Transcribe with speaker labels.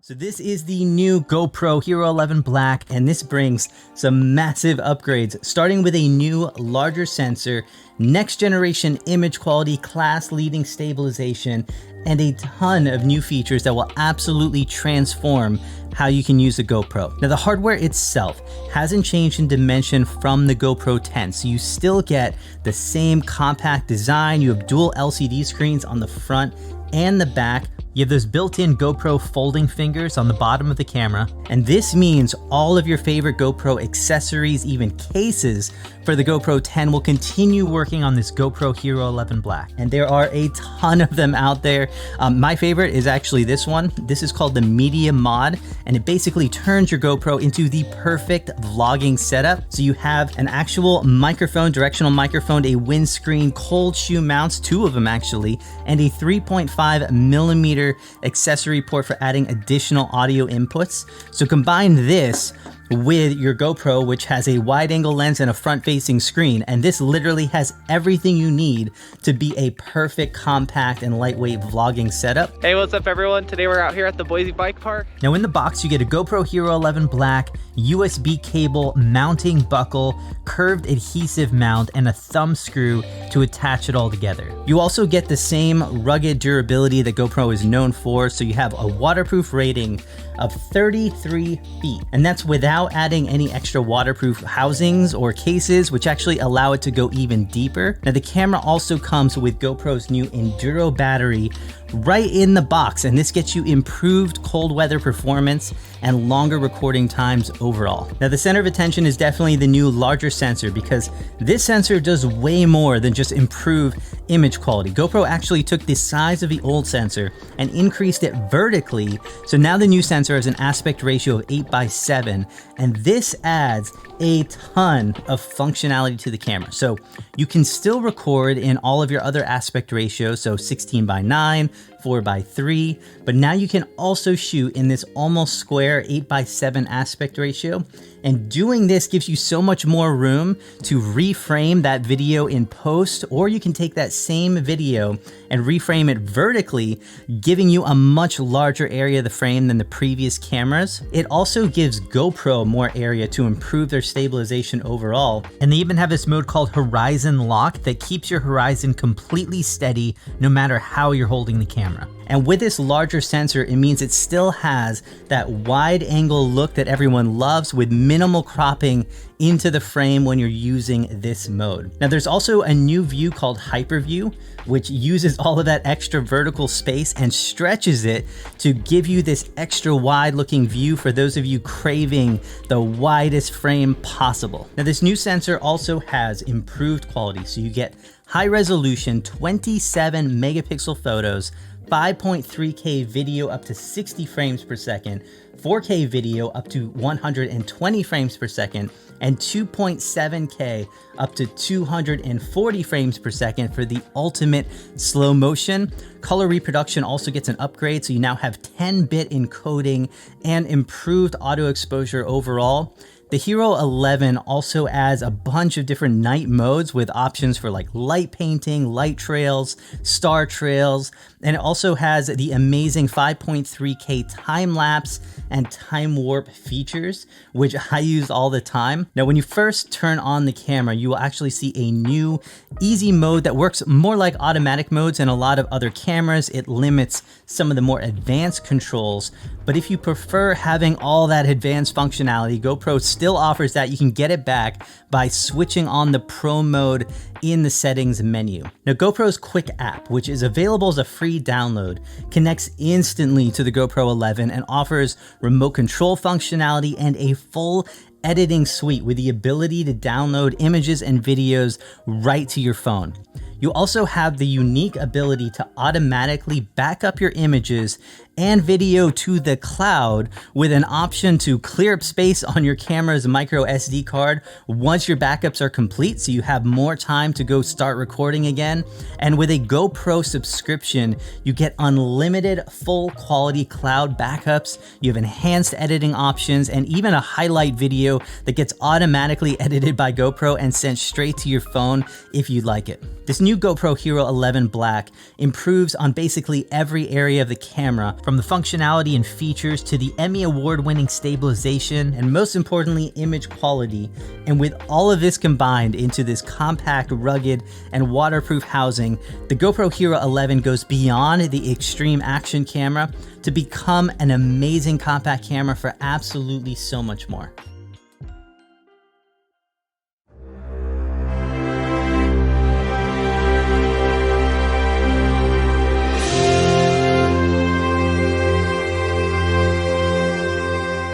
Speaker 1: So this is the new GoPro HERO11 Black, and this brings some massive upgrades, starting with a new, larger sensor, next generation image quality, class-leading stabilization, and a ton of new features that will absolutely transform how you can use a GoPro. Now, the hardware itself hasn't changed in dimension from the GoPro 10, so you still get the same compact design. You have dual LCD screens on the front and the back. You have those built-in GoPro folding fingers on the bottom of the camera, and this means all of your favorite GoPro accessories, even cases for the GoPro 10, will continue working on this GoPro HERO11 Black. And there are a ton of them out there. My favorite is actually this one. This is called the Media Mod, and it basically turns your GoPro into the perfect vlogging setup. So you have an actual microphone, directional microphone, a windscreen, cold shoe mounts, 2 of them actually, and a 3.5mm accessory port for adding additional audio inputs. So combine this with your GoPro, which has a wide angle lens and a front facing screen, and this literally has everything you need to be a perfect compact and lightweight vlogging setup.
Speaker 2: Hey, what's up everyone? Today we're out here at the Boise Bike Park.
Speaker 1: Now in the box you get a GoPro HERO11 Black, USB cable, mounting buckle, curved adhesive mount, and a thumb screw to attach it all together. You also get the same rugged durability that GoPro is known for, so you have a waterproof rating of 33 feet, and that's without adding any extra waterproof housings or cases, which actually allow it to go even deeper. Now the camera also comes with GoPro's new Enduro battery right in the box, and this gets you improved cold weather performance and longer recording times overall. Now the center of attention is definitely the new larger sensor, because this sensor does way more than just improve image quality. GoPro actually took the size of the old sensor and increased it vertically, so now the new sensor has an aspect ratio of 8:7, and this adds a ton of functionality to the camera. So you can still record in all of your other aspect ratios, so 16:9, 4:3, but now you can also shoot in this almost square 8:7 aspect ratio. And doing this gives you so much more room to reframe that video in post, or you can take that same video and reframe it vertically, giving you a much larger area of the frame than the previous cameras. It also gives GoPro more area to improve their stabilization overall. And they even have this mode called Horizon Lock that keeps your horizon completely steady no matter how you're holding the camera. And with this larger sensor, it means it still has that wide angle look that everyone loves, with minimal cropping into the frame when you're using this mode. Now there's also a new view called Hyperview, which uses all of that extra vertical space and stretches it to give you this extra wide looking view for those of you craving the widest frame possible. Now this new sensor also has improved quality, so you get high resolution 27 megapixel photos, 5.3K video up to 60 frames per second, 4K video up to 120 frames per second, and 2.7K up to 240 frames per second for the ultimate slow motion. Color reproduction also gets an upgrade, so you now have 10-bit encoding and improved auto exposure overall. The HERO11 also adds a bunch of different night modes with options for like light painting, light trails, star trails, and it also has the amazing 5.3K time lapse and time warp features, which I use all the time. Now, when you first turn on the camera, you will actually see a new easy mode that works more like automatic modes than a lot of other cameras. It limits some of the more advanced controls, but if you prefer having all that advanced functionality, GoPro still offers that. You can get it back by switching on the Pro mode in the settings menu. Now, GoPro's Quick app, which is available as a free download, connects instantly to the GoPro 11 and offers remote control functionality and a full editing suite with the ability to download images and videos right to your phone. You also have the unique ability to automatically back up your images and video to the cloud with an option to clear up space on your camera's micro SD card once your backups are complete, so you have more time to go start recording again. And with a GoPro subscription, you get unlimited full quality cloud backups. You have enhanced editing options and even a highlight video that gets automatically edited by GoPro and sent straight to your phone if you'd like it. This new GoPro HERO11 Black improves on basically every area of the camera, from the functionality and features to the Emmy award-winning stabilization, and most importantly, image quality. And with all of this combined into this compact, rugged, and waterproof housing, the GoPro HERO11 goes beyond the extreme action camera to become an amazing compact camera for absolutely so much more.